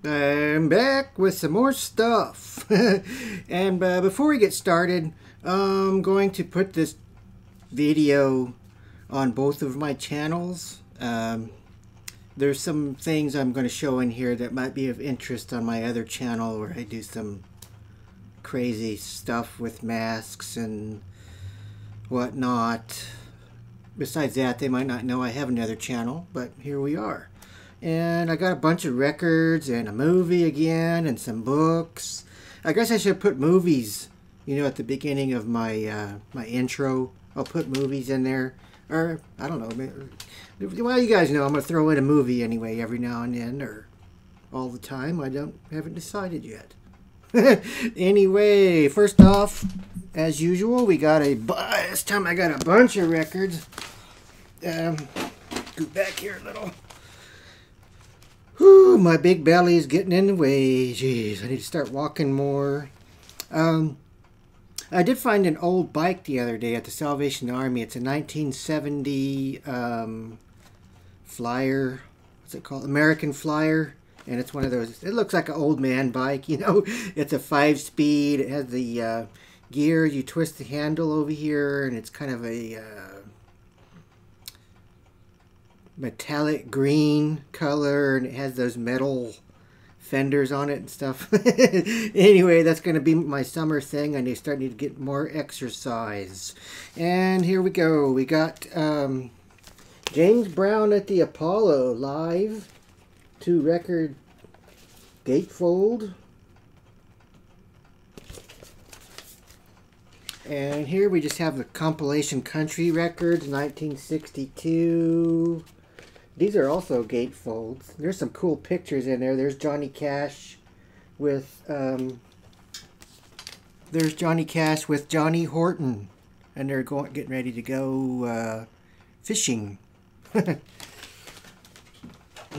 I'm back with some more stuff. And before we get started, I'm going to put this video on both of my channels. There's some things I'm going to show in here that might be of interest on my other channel where I do some crazy stuff with masks and whatnot. Besides that, they might not know I have another channel, but here we are. And I got a bunch of records and a movie again and some books. I guess I should put movies, you know, at the beginning of my my intro. I'll put movies in there. Or, I don't know. Well, you guys know I'm going to throw in a movie anyway every now and then, or all the time. Haven't decided yet. Anyway, first off, as usual, this time I got a bunch of records. Go back here a little. Whew, my big belly is getting in the way. Jeez, I need to start walking more. I did find an old bike the other day at the Salvation Army. It's a 1970 Flyer. What's it called? American Flyer. And it's one of those, it looks like an old man bike, you know. It's a 5-speed. It has the gears. You twist the handle over here, and it's kind of a metallic green color, and it has those metal fenders on it and stuff. Anyway, that's going to be my summer thing. I need to start to get more exercise. And here we go. We got James Brown at the Apollo live. 2-record gatefold. And here we just have the compilation country records, 1962. These are also gatefolds. There's some cool pictures in there. There's Johnny Cash with Johnny Horton, and they're getting ready to go fishing. And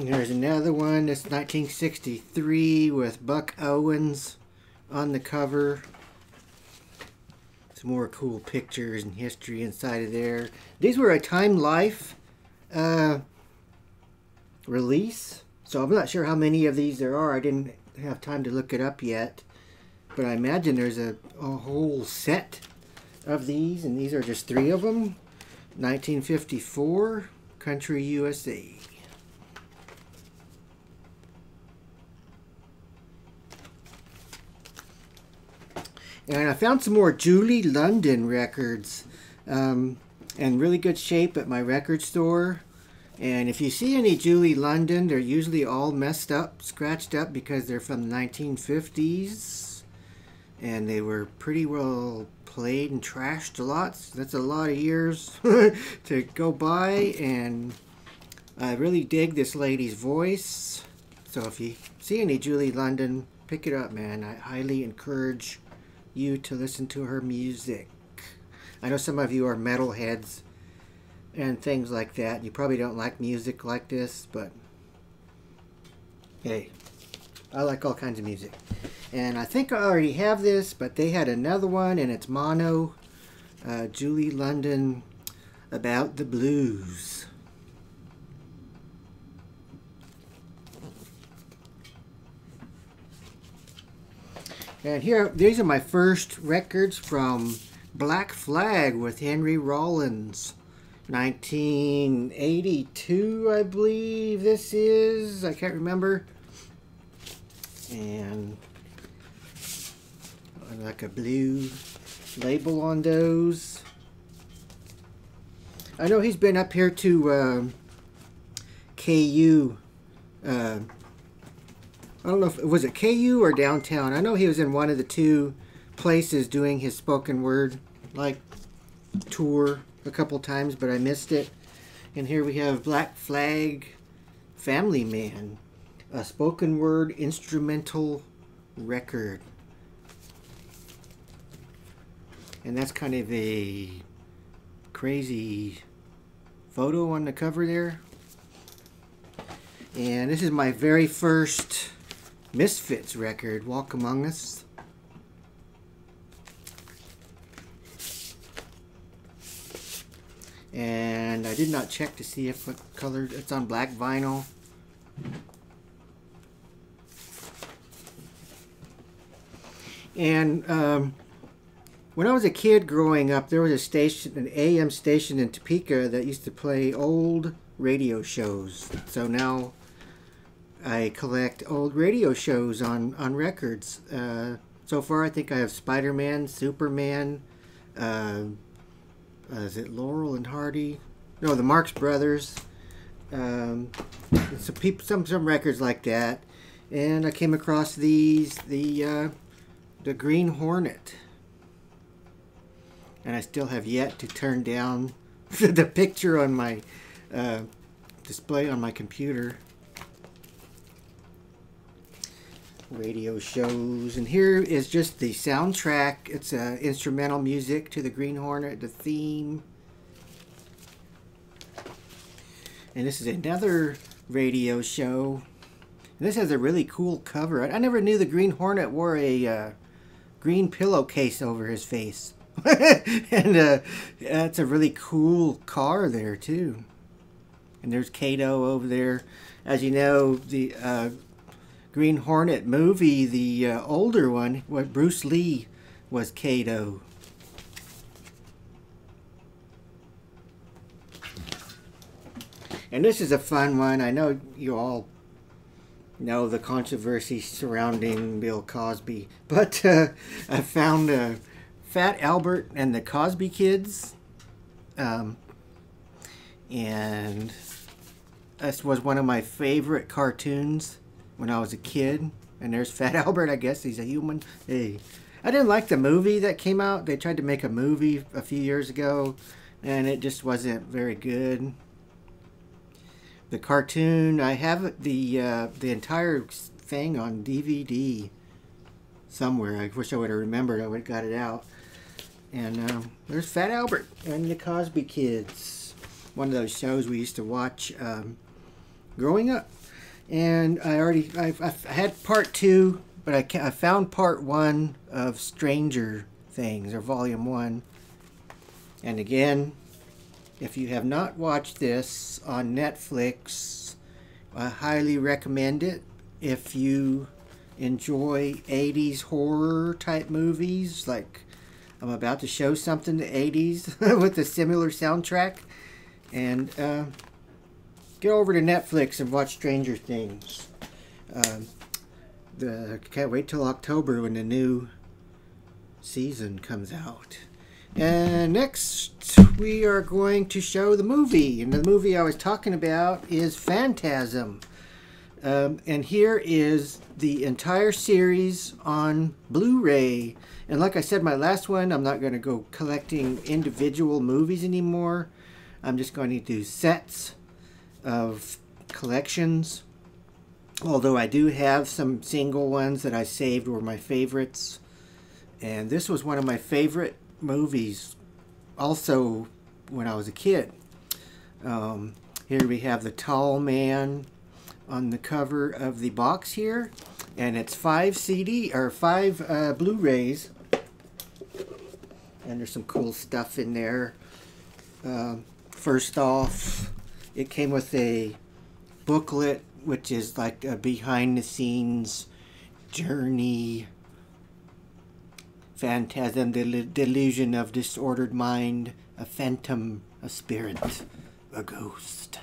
there's another one. That's 1963 with Buck Owens on the cover. Some more cool pictures and history inside of there. These were a Time Life release, so I'm not sure how many of these there are. I didn't have time to look it up yet, but I imagine there's a whole set of these, and these are just 3 of them. 1954 Country USA. And I found some more Julie London records in really good shape at my record store. And if you see any Julie London, they're usually all messed up, scratched up, because they're from the 1950s. And they were pretty well played and trashed a lot. So that's a lot of years to go by. And I really dig this lady's voice. So if you see any Julie London, pick it up, man. I highly encourage you to listen to her music. I know some of you are metalheads and things like that. You probably don't like music like this, but hey, I like all kinds of music. And I think I already have this, but they had another one, and it's mono. Julie London, About the Blues. And here, these are my first records from Black Flag with Henry Rollins. 1982, I believe this is. I can't remember. And like a blue label on those. I know he's been up here to KU. I don't know if was it KU or downtown. I know he was in one of the 2 places doing his spoken word like tour a couple times, but I missed it. And here we have Black Flag, Family Man, a spoken word instrumental record. And that's kind of a crazy photo on the cover there. And this is my very first Misfits record, Walk Among Us. And I did not check to see if what color it's on black vinyl. And when I was a kid growing up, there was a station, an AM station in Topeka that used to play old radio shows. So now I collect old radio shows on records. So far, I think I have Spider-Man, Superman, is it Laurel and Hardy? No, the Marx Brothers. Some records like that. And I came across these, the Green Hornet. And I still have yet to turn down the picture on my display on my computer. Radio shows, and here is just the soundtrack. It's instrumental music to the Green Hornet, the theme. And this is another radio show. And this has a really cool cover. I never knew the Green Hornet wore a green pillowcase over his face. And that's a really cool car there too. And there's Kato over there. As you know, the Green Hornet movie, the older one, what Bruce Lee was Kato. And this is a fun one. I know you all know the controversy surrounding Bill Cosby, but I found Fat Albert and the Cosby Kids, and this was one of my favorite cartoons when I was a kid. And there's Fat Albert. I guess he's a human. Hey, I didn't like the movie that came out. They tried to make a movie a few years ago, and it just wasn't very good. The cartoon, I have the entire thing on DVD somewhere. I wish I would have remembered. I would have got it out. And there's Fat Albert and the Cosby Kids. One of those shows we used to watch growing up. And I had part 2, but I found part 1 of Stranger Things, or volume 1. And again, if you have not watched this on Netflix, I highly recommend it. If you enjoy 80s horror type movies, like I'm about to show something the 80s with a similar soundtrack, and get over to Netflix and watch Stranger Things. Can't wait till October when the new season comes out. And next we are going to show the movie. And the movie I was talking about is Phantasm. And here is the entire series on Blu-ray. And like I said, my last one, I'm not going to go collecting individual movies anymore. I'm just going to do sets of collections. Although I do have some single ones that I saved were my favorites. And this was one of my favorite movies also when I was a kid. Here we have the Tall Man on the cover of the box here, and it's 5 Blu-rays, and there's some cool stuff in there. First off, it came with a booklet which is like a behind the scenes journey. Phantasm, the delusion of disordered mind, a phantom, a spirit, a ghost.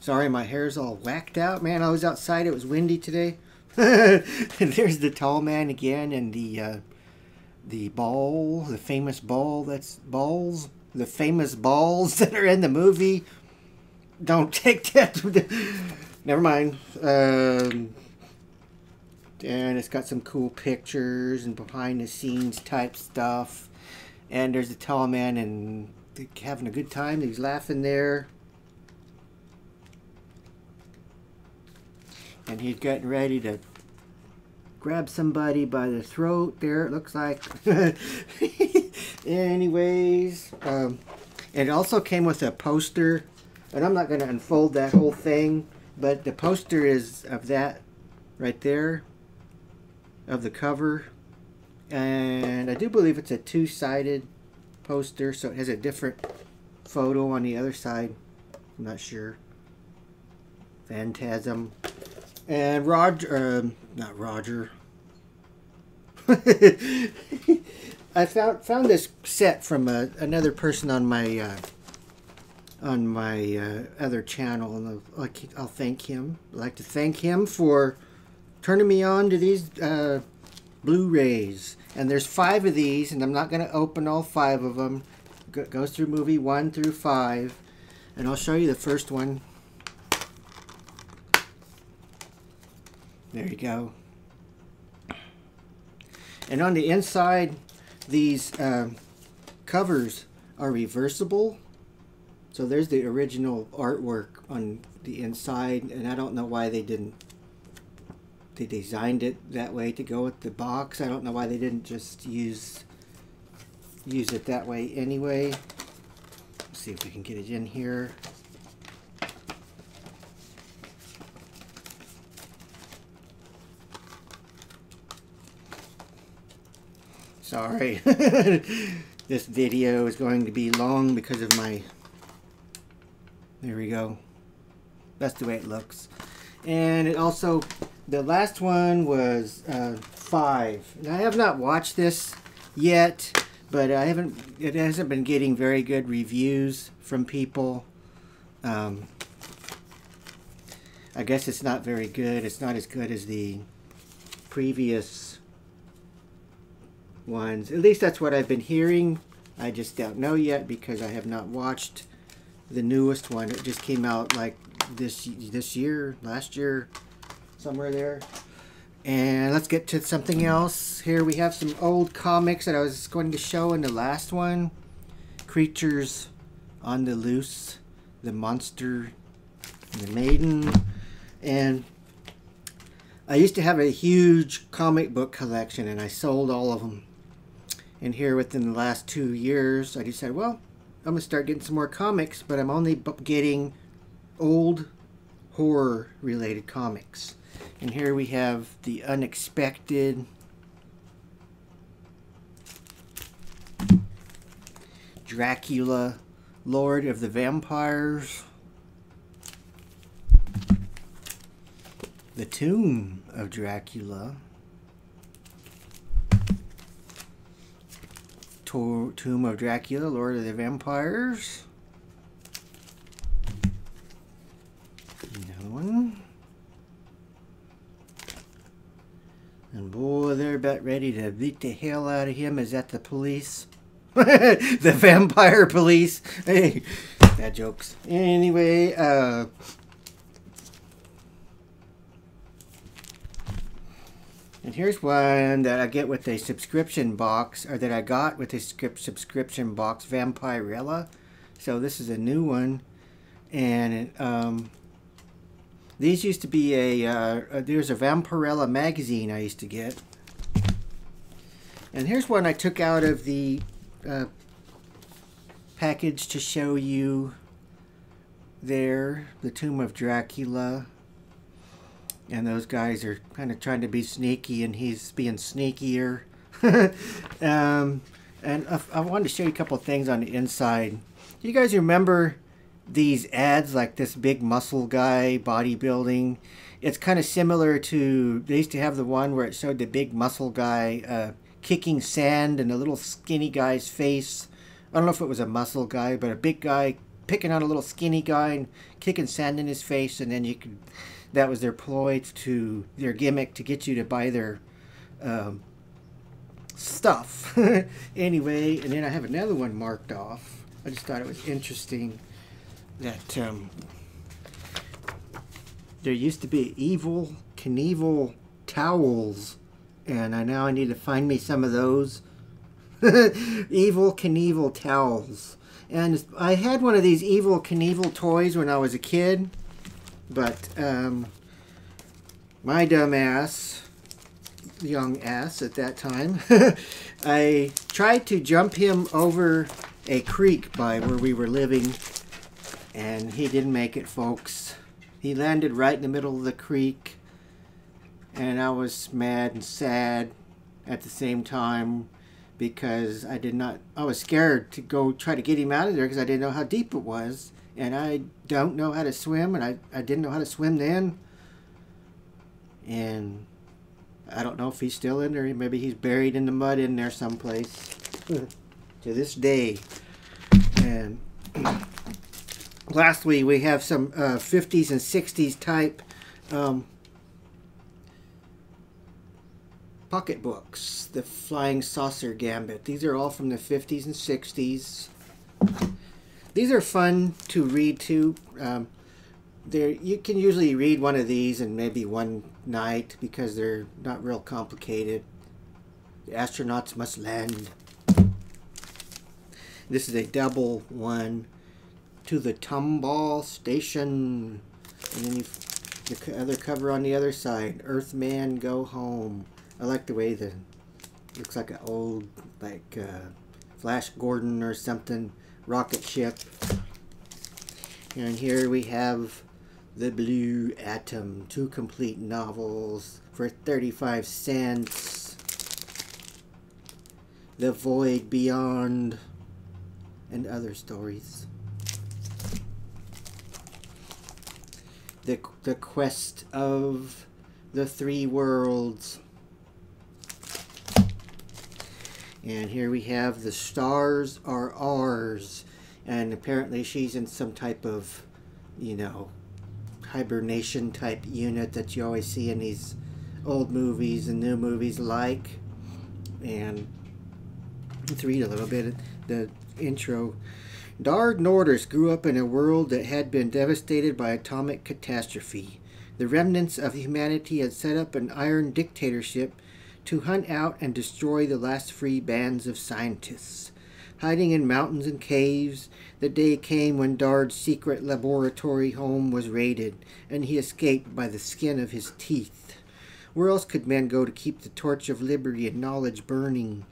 Sorry, my hair's all whacked out. Man, I was outside. It was windy today. And there's the Tall Man again, and the ball, the famous ball. That's balls. The famous balls that are in the movie. Don't take that. Never mind. And it's got some cool pictures and behind the scenes type stuff. And there's the Tall Man and having a good time. He's laughing there. And he's getting ready to grab somebody by the throat there, it looks like. Anyways, it also came with a poster. And I'm not going to unfold that whole thing. But the poster is of that right there. Of the cover, and I do believe it's a two-sided poster, so it has a different photo on the other side. I'm not sure. Phantasm, and Roger, not Roger. I found this set from another person on my other channel, and I'll thank him. I'd like to thank him for turning me on to these Blu-rays. And there's 5 of these, and I'm not going to open all 5 of them. Goes through movie 1 through 5, and I'll show you the first one. There you go. And on the inside, these covers are reversible. So there's the original artwork on the inside, and I don't know why they didn't. They designed it that way to go with the box. I don't know why they didn't just use it that way anyway. Let's see if we can get it in here. Sorry. This video is going to be long because of my... There we go. That's the way it looks. And it also... The last one was 5. Now, I have not watched this yet, but it hasn't been getting very good reviews from people. I guess it's not very good. It's not as good as the previous ones. At least that's what I've been hearing. I just don't know yet because I have not watched the newest one. It just came out like this year, last year, somewhere there. And let's get to something else. Here we have some old comics that I was going to show in the last one. Creatures on the Loose, The Monster, The Maiden. And I used to have a huge comic book collection, and I sold all of them. And here within the last 2 years, I decided, well, I'm going to start getting some more comics, but I'm only getting old horror-related comics. And here we have The Unexpected, Dracula, Lord of the Vampires, The Tomb of Dracula, Tomb of Dracula, Lord of the Vampires, another one. And boy, they're about ready to beat the hell out of him. Is that the police? The vampire police. Hey, bad jokes. Anyway, and here's one that I get with a subscription box, or that I got with a subscription box, Vampirella. So this is a new one, and these used to be there's a Vampirella magazine I used to get. And here's one I took out of the package to show you there. The Tomb of Dracula. And those guys are kind of trying to be sneaky, and he's being sneakier. And I wanted to show you a couple of things on the inside. Do you guys remember these ads, like this big muscle guy bodybuilding? It's kind of similar to, they used to have the one where it showed the big muscle guy kicking sand in a little skinny guy's face. I don't know if it was a muscle guy, but a big guy picking on a little skinny guy and kicking sand in his face, and then you could, that was their ploy, to their gimmick to get you to buy their stuff. Anyway, and then I have another one marked off. I just thought it was interesting that there used to be Evel Knievel towels, and now I need to find me some of those. Evel Knievel towels. And I had one of these Evel Knievel toys when I was a kid, but my dumb ass, young ass at that time, I tried to jump him over a creek by where we were living, and he didn't make it, folks. He landed right in the middle of the creek, and I was mad and sad at the same time, because I was scared to go try to get him out of there because I didn't know how deep it was, and I don't know how to swim, and I didn't know how to swim then, and I don't know if he's still in there. Maybe he's buried in the mud in there someplace to this day. And lastly, we have some 50s and 60s type pocketbooks. The Flying Saucer Gambit. These are all from the 50s and 60s. These are fun to read too. You can usually read one of these in maybe one night because they're not real complicated. The astronauts must land. This is a double one. To the Tomball Station. And then the other cover on the other side. Earthman Go Home. I like the way the looks like an old like Flash Gordon or something rocket ship. And here we have The Blue Atom, 2 complete novels for 35 cents. The Void Beyond, and other stories. The Quest of the 3 Worlds. And here we have The Stars Are Ours. And apparently she's in some type of, you know, hibernation type unit that you always see in these old movies and new movies like. And let's read a little bit of the intro. Dard Nordis grew up in a world that had been devastated by atomic catastrophe. The remnants of humanity had set up an iron dictatorship to hunt out and destroy the last free bands of scientists. Hiding in mountains and caves, the day came when Dard's secret laboratory home was raided, and he escaped by the skin of his teeth. Where else could men go to keep the torch of liberty and knowledge burning?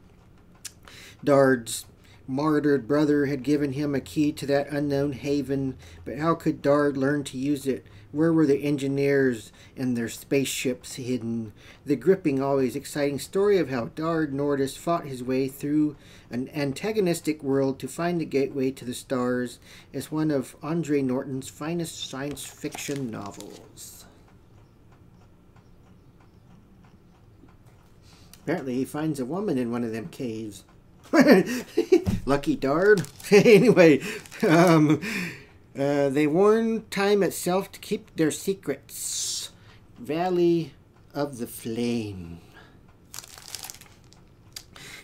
Dard's martyred brother had given him a key to that unknown haven, but how could Dard learn to use it? Where were the engineers and their spaceships hidden? The gripping, always exciting story of how Dard Nordis fought his way through an antagonistic world to find the gateway to the stars is one of Andre Norton's finest science fiction novels. Apparently he finds a woman in one of them caves. Lucky Dard. Anyway, they warn time itself to keep their secrets. Valley of the Flame.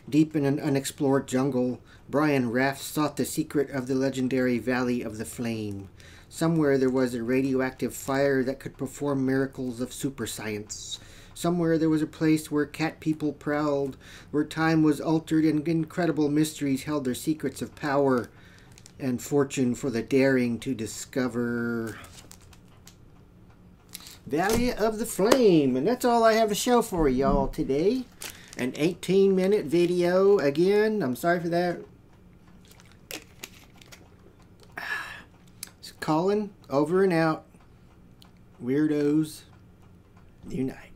Deep in an unexplored jungle, Brian Raff sought the secret of the legendary Valley of the Flame. Somewhere there was a radioactive fire that could perform miracles of super science. Somewhere there was a place where cat people prowled, where time was altered and incredible mysteries held their secrets of power and fortune for the daring to discover. Valley of the Flame. And that's all I have to show for y'all today. An 18-minute video. Again, I'm sorry for that. It's Colin, over and out. Weirdos unite.